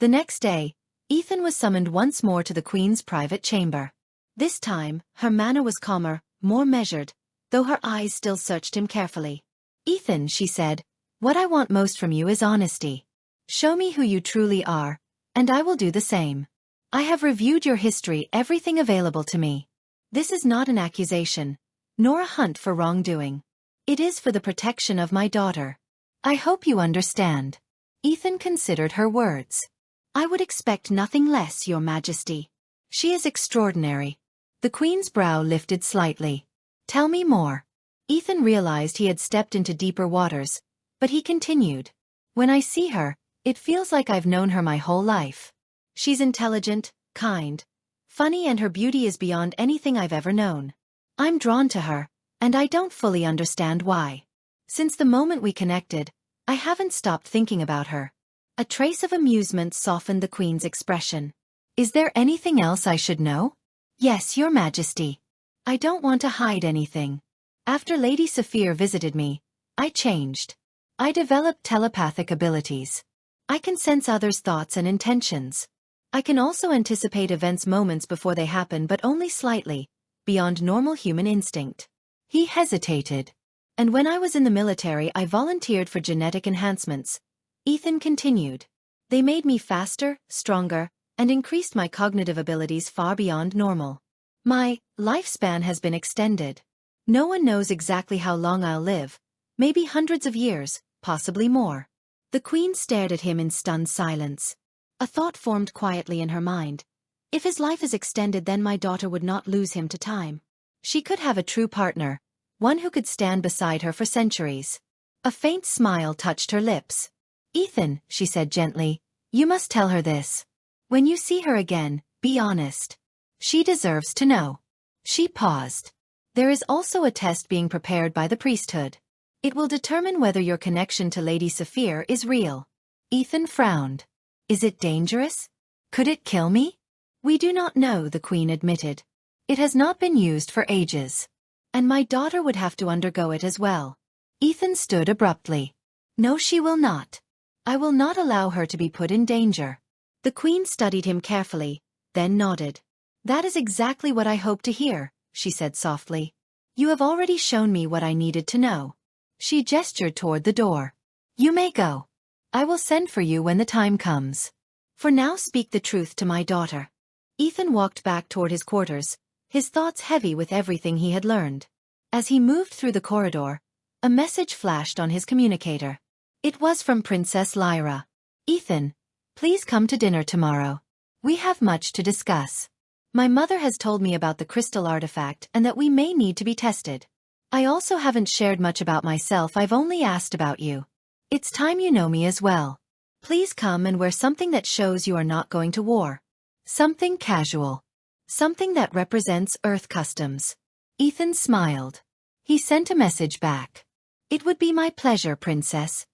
The next day, Ethan was summoned once more to the Queen's private chamber. This time, her manner was calmer, more measured, though her eyes still searched him carefully. "Ethan," she said, "what I want most from you is honesty. Show me who you truly are, and I will do the same. I have reviewed your history, everything available to me. This is not an accusation, nor a hunt for wrongdoing. It is for the protection of my daughter. I hope you understand." Ethan considered her words. "I would expect nothing less, Your Majesty. She is extraordinary." The Queen's brow lifted slightly. "Tell me more." Ethan realized he had stepped into deeper waters, but he continued. "When I see her, it feels like I've known her my whole life. She's intelligent, kind, funny, and her beauty is beyond anything I've ever known. I'm drawn to her, and I don't fully understand why. Since the moment we connected, I haven't stopped thinking about her." A trace of amusement softened the Queen's expression. "Is there anything else I should know?" "Yes, Your Majesty. I don't want to hide anything. After Lady Saphir visited me, I changed. I developed telepathic abilities. I can sense others' thoughts and intentions. I can also anticipate events moments before they happen, but only slightly, beyond normal human instinct." He hesitated. "And when I was in the military, I volunteered for genetic enhancements," Ethan continued. "They made me faster, stronger, and increased my cognitive abilities far beyond normal. My lifespan has been extended. No one knows exactly how long I'll live, maybe hundreds of years, possibly more." The Queen stared at him in stunned silence. A thought formed quietly in her mind. If his life is extended, then my daughter would not lose him to time. She could have a true partner, one who could stand beside her for centuries. A faint smile touched her lips. "Ethan," she said gently, "you must tell her this. When you see her again, be honest. She deserves to know." She paused. "There is also a test being prepared by the priesthood. It will determine whether your connection to Lady Saphir is real." Ethan frowned. "Is it dangerous? Could it kill me?" "We do not know," the Queen admitted. "It has not been used for ages. And my daughter would have to undergo it as well." Ethan stood abruptly. "No, she will not. I will not allow her to be put in danger." The Queen studied him carefully, then nodded. "That is exactly what I hoped to hear," she said softly. "You have already shown me what I needed to know." She gestured toward the door. "You may go. I will send for you when the time comes. For now, speak the truth to my daughter." Ethan walked back toward his quarters, his thoughts heavy with everything he had learned. As he moved through the corridor, a message flashed on his communicator. It was from Princess Lyra. "Ethan, please come to dinner tomorrow. We have much to discuss. My mother has told me about the crystal artifact and that we may need to be tested. I also haven't shared much about myself, I've only asked about you. It's time you know me as well. Please come and wear something that shows you are not going to war. Something casual. Something that represents Earth customs." Ethan smiled. He sent a message back. "It would be my pleasure, Princess.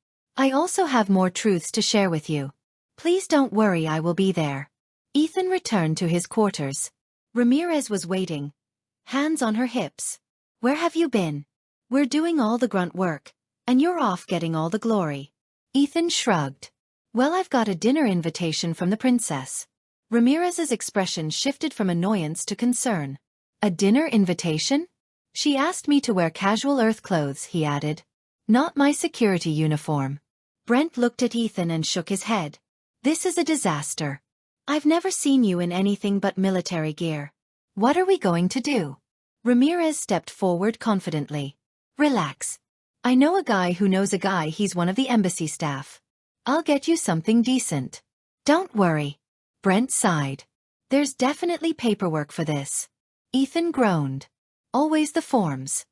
I also have more truths to share with you. Please don't worry, I will be there." Ethan returned to his quarters. Ramirez was waiting, hands on her hips. "Where have you been? We're doing all the grunt work, and you're off getting all the glory." Ethan shrugged. "Well, I've got a dinner invitation from the princess." Ramirez's expression shifted from annoyance to concern. "A dinner invitation?" "She asked me to wear casual Earth clothes," he added. "Not my security uniform." Brent looked at Ethan and shook his head. "This is a disaster. I've never seen you in anything but military gear. What are we going to do?" Ramirez stepped forward confidently. "Relax. I know a guy who knows a guy, he's one of the embassy staff. I'll get you something decent." "Don't worry." Brent sighed. "There's definitely paperwork for this." Ethan groaned. "Always the forms."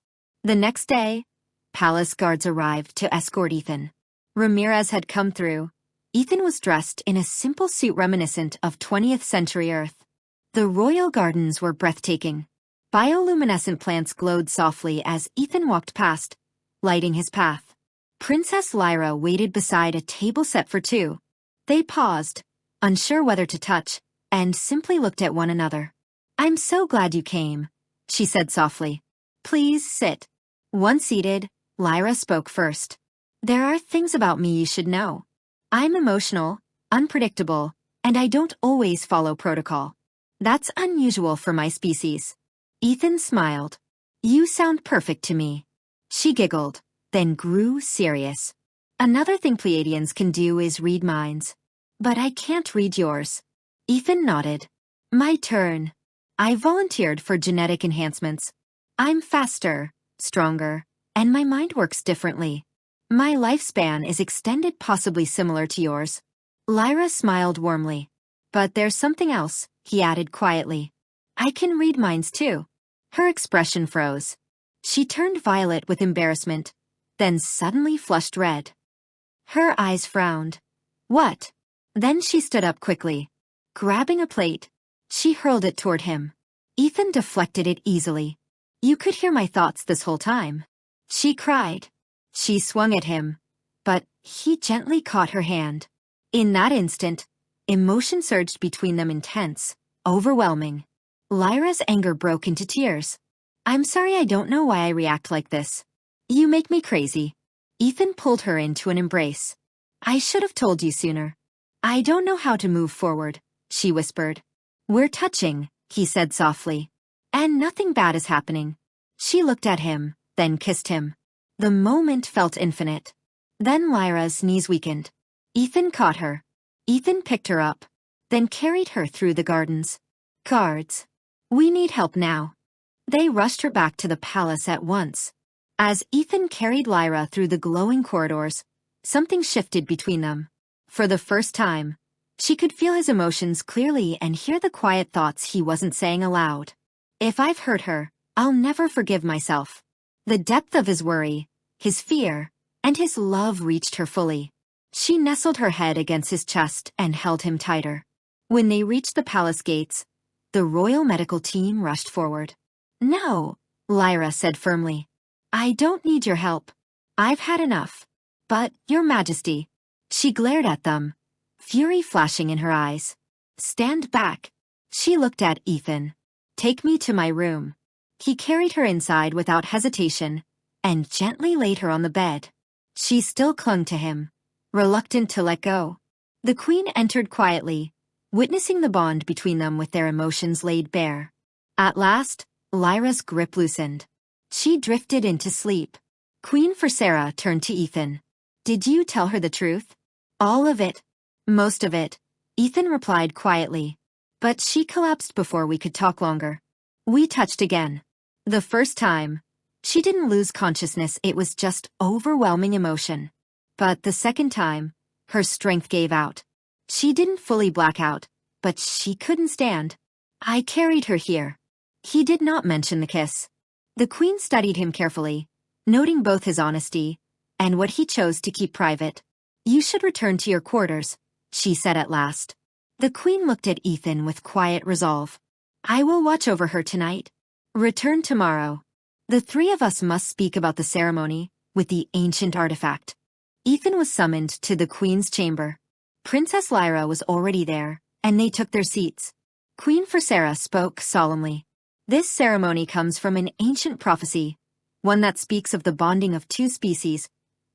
The next day, palace guards arrived to escort Ethan. Ramirez had come through. Ethan was dressed in a simple suit reminiscent of 20th century Earth. The royal gardens were breathtaking. Bioluminescent plants glowed softly as Ethan walked past, lighting his path. Princess Lyra waited beside a table set for two. They paused, unsure whether to touch, and simply looked at one another. "I'm so glad you came," she said softly. "Please sit." Once seated, Lyra spoke first. "There are things about me you should know. I'm emotional, unpredictable, and I don't always follow protocol. That's unusual for my species. Ethan smiled. You sound perfect to me. She giggled, then grew serious. Another thing Pleiadians can do is read minds. But I can't read yours. Ethan nodded. My turn. I volunteered for genetic enhancements. I'm faster, stronger, and my mind works differently. My lifespan is extended, possibly similar to yours. Lyra smiled warmly. But there's something else, he added quietly. I can read minds too. Her expression froze. She turned violet with embarrassment, then suddenly flushed red. Her eyes frowned. What? Then she stood up quickly. Grabbing a plate, she hurled it toward him. Ethan deflected it easily. You could hear my thoughts this whole time. She cried. She swung at him, but he gently caught her hand. In that instant, emotion surged between them, intense, overwhelming. Lyra's anger broke into tears. I'm sorry, I don't know why I react like this. You make me crazy. Ethan pulled her into an embrace. I should have told you sooner. I don't know how to move forward, she whispered. We're touching, he said softly. And nothing bad is happening. She looked at him, then kissed him. The moment felt infinite. Then Lyra's knees weakened. Ethan caught her. Ethan picked her up, then carried her through the gardens. Guards. We need help now. They rushed her back to the palace at once. As Ethan carried Lyra through the glowing corridors, something shifted between them. For the first time, she could feel his emotions clearly and hear the quiet thoughts he wasn't saying aloud. If I've hurt her, I'll never forgive myself. The depth of his worry, his fear, and his love reached her fully. She nestled her head against his chest and held him tighter. When they reached the palace gates, the royal medical team rushed forward. No, Lyra said firmly. I don't need your help. I've had enough. But, Your Majesty. She glared at them, fury flashing in her eyes. Stand back. She looked at Ethan. Take me to my room. He carried her inside without hesitation and gently laid her on the bed. She still clung to him, reluctant to let go. The queen entered quietly, witnessing the bond between them with their emotions laid bare. At last, Lyra's grip loosened. She drifted into sleep. Queen Sarah turned to Ethan. Did you tell her the truth? All of it. Most of it, Ethan replied quietly. But she collapsed before we could talk longer. We touched again. The first time, she didn't lose consciousness, it was just overwhelming emotion. But the second time, her strength gave out. She didn't fully black out, but she couldn't stand. I carried her here. He did not mention the kiss. The queen studied him carefully, noting both his honesty and what he chose to keep private. You should return to your quarters, she said at last. The queen looked at Ethan with quiet resolve. I will watch over her tonight. Return tomorrow. The three of us must speak about the ceremony with the ancient artifact. Ethan was summoned to the queen's chamber. Princess Lyra was already there, and they took their seats. Queen Sarah spoke solemnly. This ceremony comes from an ancient prophecy, one that speaks of the bonding of two species,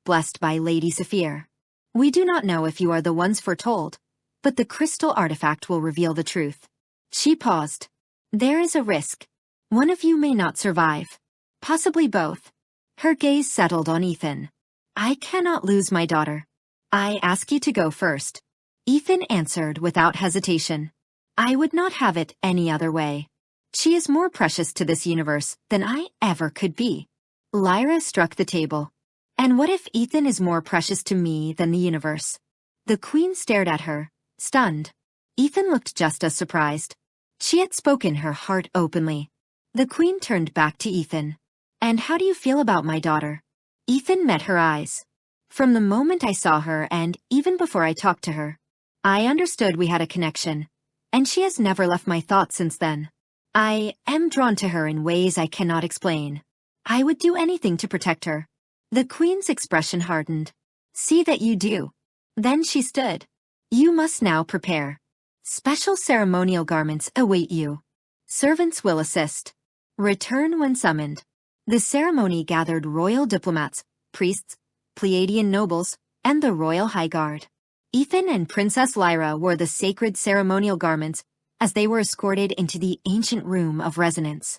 blessed by Lady Saphir. We do not know if you are the ones foretold, but the crystal artifact will reveal the truth. She paused. There is a risk. One of you may not survive. Possibly both. Her gaze settled on Ethan. I cannot lose my daughter. I ask you to go first. Ethan answered without hesitation. I would not have it any other way. She is more precious to this universe than I ever could be. Lyra struck the table. And what if Ethan is more precious to me than the universe? The queen stared at her, stunned. Ethan looked just as surprised. She had spoken her heart openly. The queen turned back to Ethan. And how do you feel about my daughter? Ethan met her eyes. From the moment I saw her and even before I talked to her, I understood we had a connection, and she has never left my thoughts since then. I am drawn to her in ways I cannot explain. I would do anything to protect her. The queen's expression hardened. See that you do. Then she stood. You must now prepare. Special ceremonial garments await you. Servants will assist. Return when summoned. The ceremony gathered royal diplomats, priests, Pleiadian nobles, and the royal high guard. Ethan and Princess Lyra wore the sacred ceremonial garments as they were escorted into the ancient room of resonance.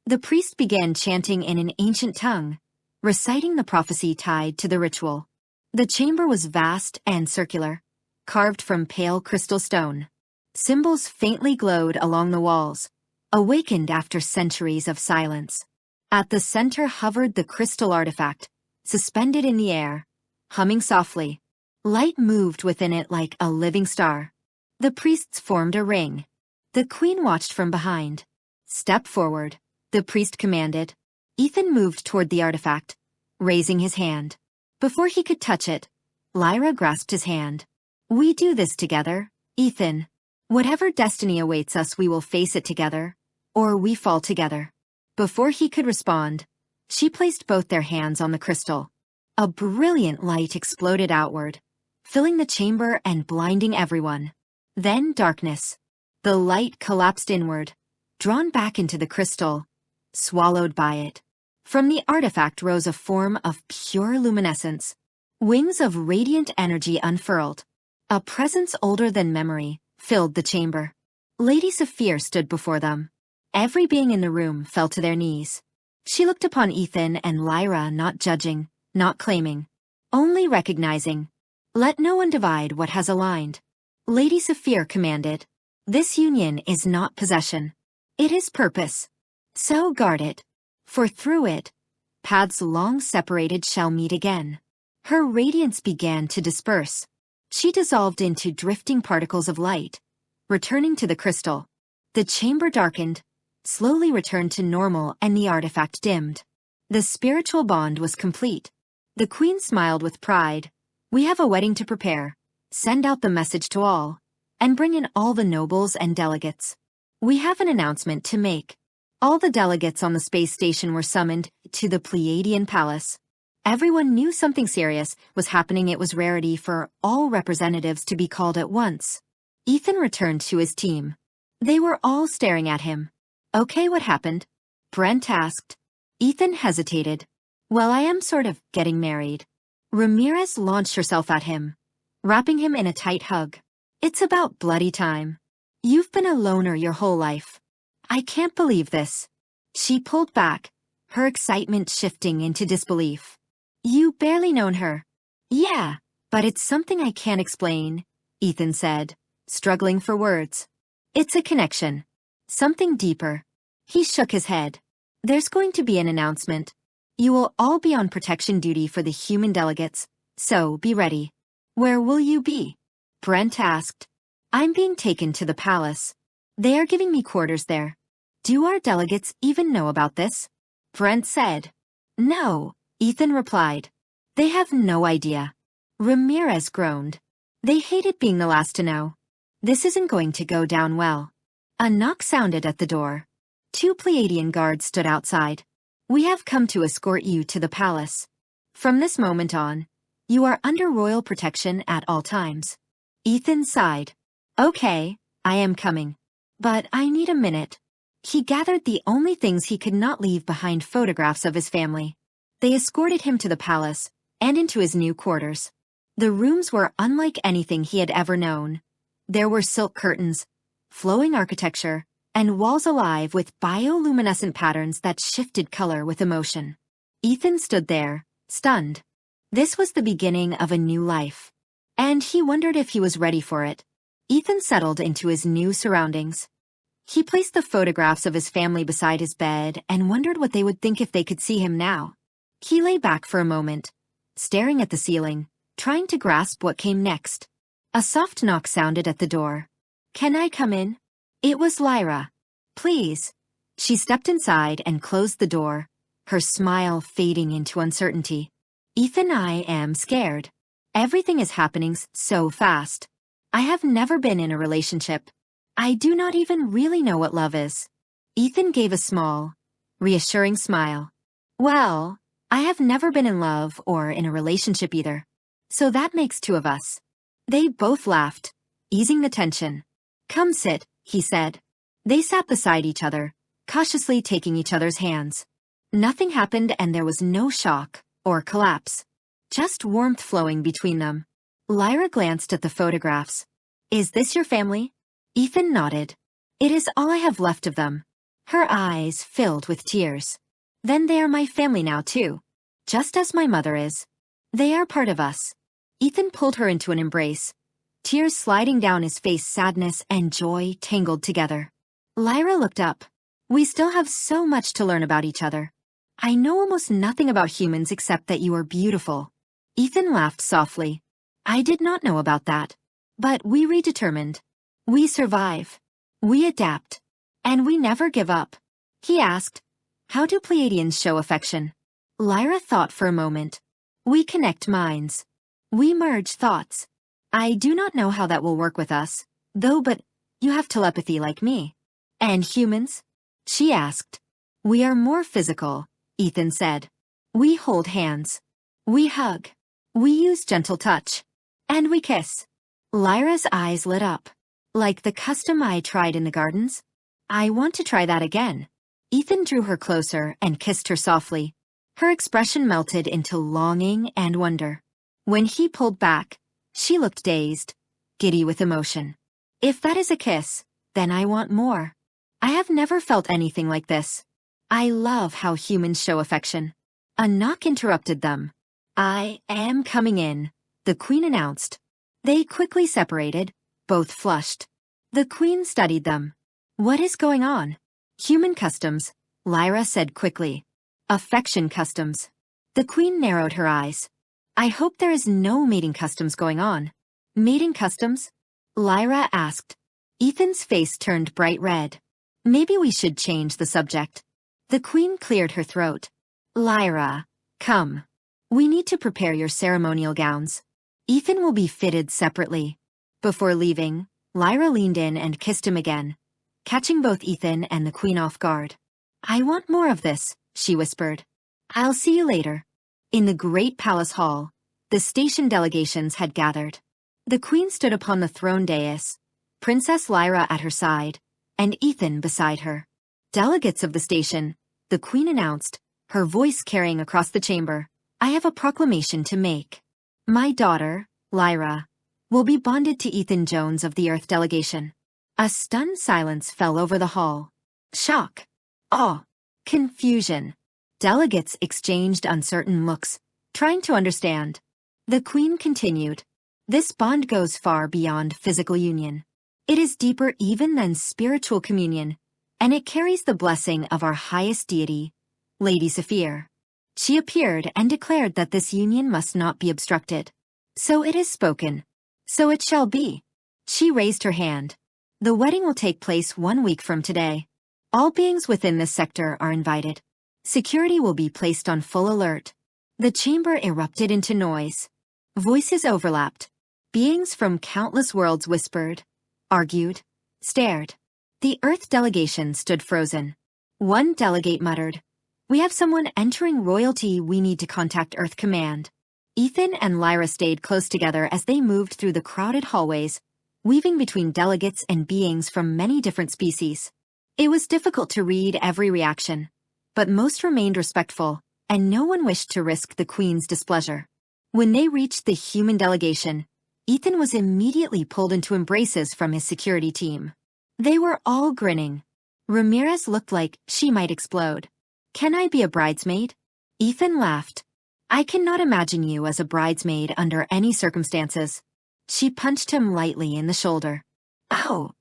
The priest began chanting in an ancient tongue, reciting the prophecy tied to the ritual. The chamber was vast and circular, carved from pale crystal stone. Symbols faintly glowed along the walls, awakened after centuries of silence. At the center hovered the crystal artifact, suspended in the air, humming softly. Light moved within it like a living star. The priests formed a ring. The queen watched from behind. "Step forward," the priest commanded. Ethan moved toward the artifact, raising his hand. Before he could touch it, Lyra grasped his hand. "We do this together, Ethan. Whatever destiny awaits us, we will face it together, or we fall together." Before he could respond, she placed both their hands on the crystal. A brilliant light exploded outward, filling the chamber and blinding everyone. Then darkness. The light collapsed inward, drawn back into the crystal, swallowed by it. From the artifact rose a form of pure luminescence. Wings of radiant energy unfurled. A presence older than memory filled the chamber. Lady Saphir stood before them. Every being in the room fell to their knees. She looked upon Ethan and Lyra, not judging, not claiming, only recognizing. "Let no one divide what has aligned," Lady Saphir commanded. "This union is not possession. It is purpose. So guard it, for through it, paths long separated shall meet again." Her radiance began to disperse. She dissolved into drifting particles of light, returning to the crystal. The chamber darkened, slowly returned to normal, and the artifact dimmed. The spiritual bond was complete. The queen smiled with pride. "We have a wedding to prepare. Send out the message to all, and bring in all the nobles and delegates. We have an announcement to make." All the delegates on the space station were summoned to the Pleiadian Palace. Everyone knew something serious was happening. It was rarity for all representatives to be called at once. Ethan returned to his team. They were all staring at him. "Okay, what happened?" Brent asked. Ethan hesitated. "Well, I am sort of getting married." Ramirez launched herself at him, wrapping him in a tight hug. "It's about bloody time. You've been a loner your whole life. I can't believe this." She pulled back, her excitement shifting into disbelief. "You barely known her." "Yeah, but it's something I can't explain," Ethan said, struggling for words. "It's a connection. Something deeper." He shook his head. "There's going to be an announcement. You will all be on protection duty for the human delegates, so be ready." "Where will you be?" Brent asked. "I'm being taken to the palace. They are giving me quarters there." "Do our delegates even know about this?" Brent said. "No," Ethan replied. "They have no idea." Ramirez groaned. They hated being the last to know. This isn't going to go down well. A knock sounded at the door. 2 Pleiadian guards stood outside. "We have come to escort you to the palace. From this moment on, you are under royal protection at all times." Ethan sighed. "Okay, I am coming. But I need a minute." He gathered the only things he could not leave behind: photographs of his family. They escorted him to the palace and into his new quarters. The rooms were unlike anything he had ever known. There were silk curtains, flowing architecture, and walls alive with bioluminescent patterns that shifted color with emotion. Ethan stood there, stunned. This was the beginning of a new life. And he wondered if he was ready for it. Ethan settled into his new surroundings. He placed the photographs of his family beside his bed and wondered what they would think if they could see him now. He lay back for a moment, staring at the ceiling, trying to grasp what came next. A soft knock sounded at the door. "Can I come in?" It was Lyra. "Please." She stepped inside and closed the door, her smile fading into uncertainty. "Ethan, I am scared. Everything is happening so fast. I have never been in a relationship. I do not even really know what love is." Ethan gave a small, reassuring smile. "Well, I have never been in love or in a relationship either. So that makes 2 of us." They both laughed, easing the tension. "Come sit," he said. They sat beside each other, cautiously taking each other's hands. Nothing happened and there was no shock or collapse. Just warmth flowing between them. Lyra glanced at the photographs. Is this your family? Ethan nodded. It is all I have left of them. Her eyes filled with tears. Then they are my family now too. Just as my mother is. They are part of us. Ethan pulled her into an embrace. Tears sliding down his face, sadness and joy tangled together. Lyra looked up. We still have so much to learn about each other. I know almost nothing about humans except that you are beautiful. Ethan laughed softly. I did not know about that. But we redetermined. We survive. We adapt. And we never give up. He asked, how do Pleiadians show affection? Lyra thought for a moment. We connect minds. We merge thoughts. I do not know how that will work with us, though, but you have telepathy like me. And humans? She asked. We are more physical, Ethan said. We hold hands. We hug. We use gentle touch. And we kiss. Lyra's eyes lit up. Like the custom I tried in the gardens? I want to try that again. Ethan drew her closer and kissed her softly. Her expression melted into longing and wonder. When he pulled back, she looked dazed, giddy with emotion. If that is a kiss, then I want more. I have never felt anything like this. I love how humans show affection. A knock interrupted them. I am coming in, the queen announced. They quickly separated, both flushed. The queen studied them. What is going on? Human customs, Lyra said quickly. Affection customs. The queen narrowed her eyes. I hope there is no mating customs going on. Mating customs? Lyra asked. Ethan's face turned bright red. Maybe we should change the subject. The queen cleared her throat. Lyra, come. We need to prepare your ceremonial gowns. Ethan will be fitted separately. Before leaving, Lyra leaned in and kissed him again, catching both Ethan and the queen off guard. I want more of this, she whispered. I'll see you later. In the great palace hall, the station delegations had gathered. The queen stood upon the throne dais, Princess Lyra at her side, and Ethan beside her. Delegates of the station, the queen announced, her voice carrying across the chamber, I have a proclamation to make. My daughter, Lyra, will be bonded to Ethan Jones of the Earth delegation. A stunned silence fell over the hall. Shock, awe, confusion. Delegates exchanged uncertain looks, trying to understand. The queen continued. This bond goes far beyond physical union. It is deeper even than spiritual communion, and it carries the blessing of our highest deity, Lady Saphir. She appeared and declared that this union must not be obstructed. So it is spoken. So it shall be. She raised her hand. The wedding will take place 1 week from today. All beings within this sector are invited. Security will be placed on full alert. The chamber erupted into noise. Voices overlapped. Beings from countless worlds whispered, argued, stared. The Earth delegation stood frozen. One delegate muttered, We have someone entering royalty. We need to contact Earth Command. Ethan and Lyra stayed close together as they moved through the crowded hallways, weaving between delegates and beings from many different species. It was difficult to read every reaction, but most remained respectful, and no one wished to risk the Queen's displeasure. When they reached the human delegation, Ethan was immediately pulled into embraces from his security team. They were all grinning. Ramirez looked like she might explode. Can I be a bridesmaid? Ethan laughed. I cannot imagine you as a bridesmaid under any circumstances. She punched him lightly in the shoulder. Oh,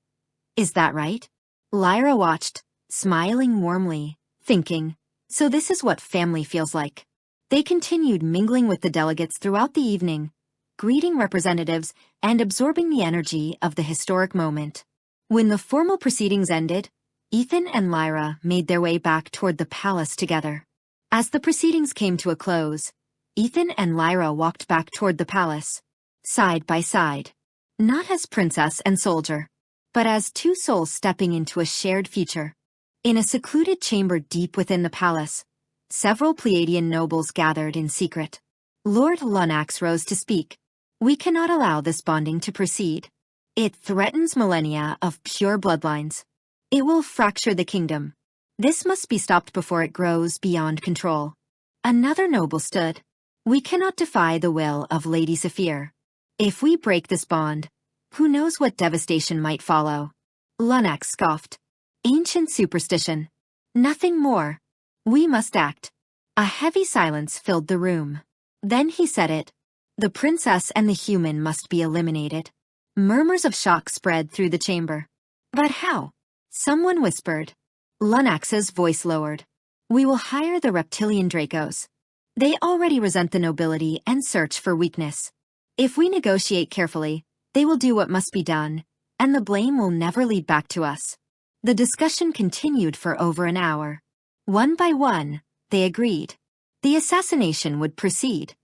is that right? Lyra watched, smiling warmly, thinking, so this is what family feels like. They continued mingling with the delegates throughout the evening, greeting representatives and absorbing the energy of the historic moment. When the formal proceedings ended, Ethan and Lyra made their way back toward the palace together. As the proceedings came to a close, Ethan and Lyra walked back toward the palace, side by side, not as princess and soldier, but as two souls stepping into a shared future. In a secluded chamber deep within the palace, several Pleiadian nobles gathered in secret. Lord Lunax rose to speak. We cannot allow this bonding to proceed. It threatens millennia of pure bloodlines. It will fracture the kingdom. This must be stopped before it grows beyond control. Another noble stood. We cannot defy the will of Lady Saphir. If we break this bond, who knows what devastation might follow? Lunax scoffed. Ancient superstition. Nothing more. We must act. A heavy silence filled the room. Then he said it. The princess and the human must be eliminated. Murmurs of shock spread through the chamber. But how? Someone whispered. Lunax's voice lowered. We will hire the reptilian Dracos. They already resent the nobility and search for weakness. If we negotiate carefully, they will do what must be done, and the blame will never lead back to us. The discussion continued for over an hour. One by one, they agreed. The assassination would proceed.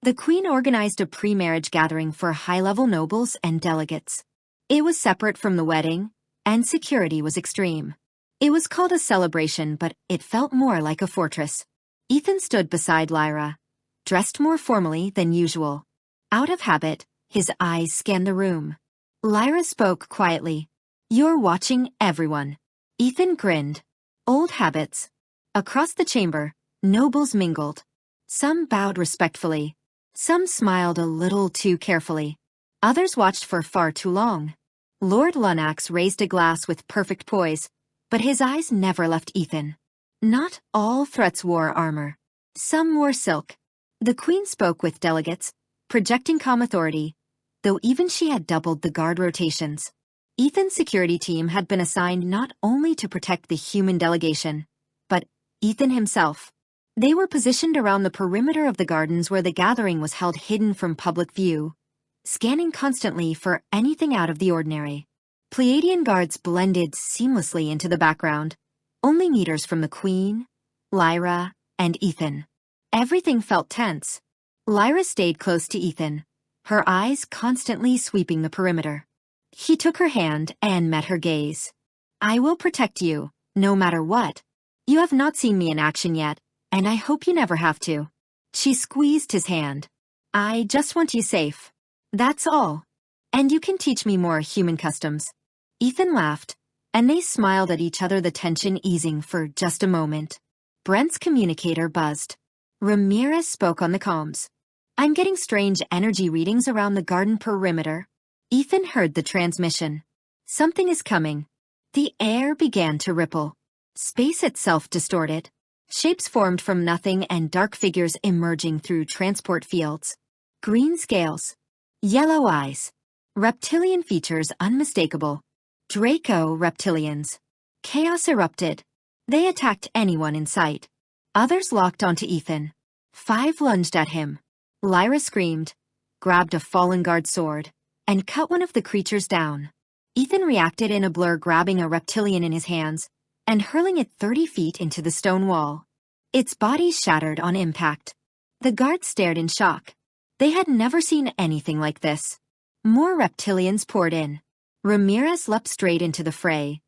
The queen organized a pre-marriage gathering for high-level nobles and delegates. It was separate from the wedding, and security was extreme. It was called a celebration, but it felt more like a fortress. Ethan stood beside Lyra, dressed more formally than usual. Out of habit, his eyes scanned the room. Lyra spoke quietly. You're watching everyone. Ethan grinned. Old habits. Across the chamber, nobles mingled. Some bowed respectfully. Some smiled a little too carefully. Others watched for far too long. Lord Lunax raised a glass with perfect poise, but his eyes never left Ethan. Not all threats wore armor. Some wore silk. The queen spoke with delegates, projecting calm authority, though even she had doubled the guard rotations. Ethan's security team had been assigned not only to protect the human delegation, but Ethan himself. They were positioned around the perimeter of the gardens where the gathering was held hidden from public view, scanning constantly for anything out of the ordinary. Pleiadian guards blended seamlessly into the background, only meters from the queen, Lyra, and Ethan. Everything felt tense. Lyra stayed close to Ethan, her eyes constantly sweeping the perimeter. He took her hand and met her gaze. I will protect you, no matter what. You have not seen me in action yet, and I hope you never have to. She squeezed his hand. I just want you safe. That's all. And you can teach me more human customs. Ethan laughed, and they smiled at each other, the tension easing for just a moment. Brent's communicator buzzed. Ramirez spoke on the comms. I'm getting strange energy readings around the garden perimeter. Ethan heard the transmission. Something is coming. The air began to ripple. Space itself distorted. Shapes formed from nothing and dark figures emerging through transport fields. Green scales. Yellow eyes. Reptilian features unmistakable. Draco reptilians. Chaos erupted. They attacked anyone in sight. Others locked onto Ethan. 5 lunged at him. Lyra screamed, grabbed a fallen guard sword, and cut one of the creatures down. Ethan reacted in a blur, grabbing a reptilian in his hands and hurling it 30 feet into the stone wall. Its body shattered on impact. The guards stared in shock. They had never seen anything like this. More reptilians poured in. Ramirez leapt straight into the fray,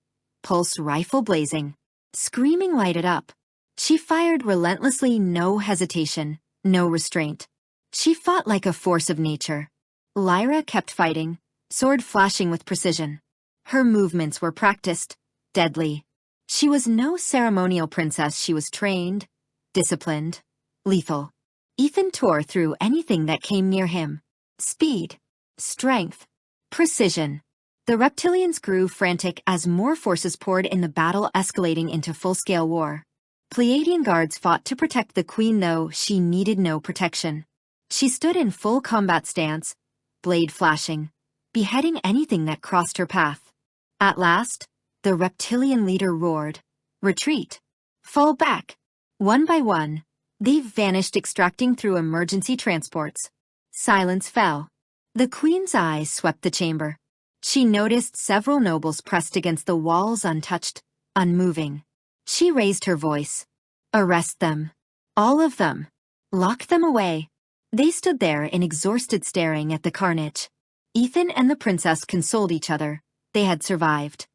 pulse rifle blazing. Screaming lighted up. She fired relentlessly, no hesitation, no restraint. She fought like a force of nature. Lyra kept fighting, sword flashing with precision. Her movements were practiced, deadly. She was no ceremonial princess. She was trained, disciplined, lethal. Ethan tore through anything that came near him. Speed, strength, precision. The reptilians grew frantic as more forces poured in, the battle escalating into full-scale war. Pleiadian guards fought to protect the queen, though she needed no protection. She stood in full combat stance, blade flashing, beheading anything that crossed her path. At last, the reptilian leader roared, "Retreat! Fall back!" One by one, they vanished, extracting through emergency transports. Silence fell. The queen's eyes swept the chamber. She noticed several nobles pressed against the walls, untouched, unmoving. She raised her voice. Arrest them. All of them. Lock them away. They stood there in exhausted, staring at the carnage. Ethan and the princess consoled each other. They had survived.